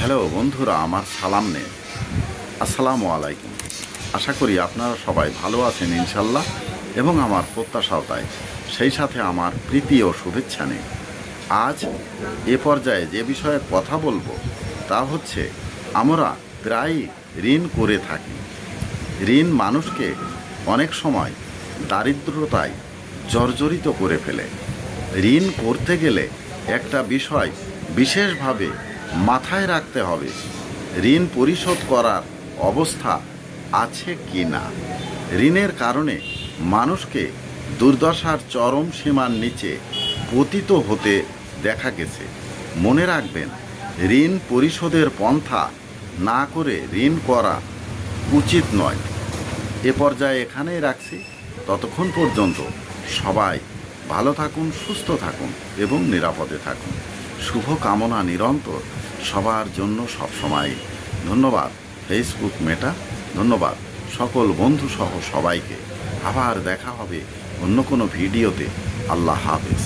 Hello বন্ধুরা, আমার সালাম নে। আসসালামু আলাইকুম। আশা করি আপনারা সবাই ভালো আছেন ইনশাল্লাহ, এবং আমার প্রত্যাশাও তাই। সেই সাথে আমার প্রীতি ও শুভেচ্ছা নেই। আজ এ পর্যায়ে যে বিষয়ে কথা বলবো তা হচ্ছে, আমরা প্রায়ই ঋণ করে থাকি। ঋণ মানুষকে অনেক সময় দারিদ্রতায় জর্জরিত করে ফেলে। ঋণ করতে গেলে একটা বিষয় বিশেষভাবে মাথায় রাখতে হবে: ঋণ পরিশোধ করার অবস্থা আছে কি না। ঋণের কারণে মানুষকে দুর্দশার চরম সীমার নিচে পতিত হতে দেখা গেছে। মনে রাখবেন, ঋণ পরিশোধের পন্থা না করে ঋণ করা উচিত নয়। এ পর্যায়ে এখানেই রাখছি। ততক্ষণ পর্যন্ত সবাই ভালো থাকুন, সুস্থ থাকুন এবং নিরাপদে থাকুন। শুভ কামনা নিরন্তর সবার জন্য সবসময়। ধন্যবাদ ফেসবুক মেটা, ধন্যবাদ সকল বন্ধুসহ সবাইকে। আবার দেখা হবে অন্য কোনো ভিডিওতে। আল্লাহ হাফেজ।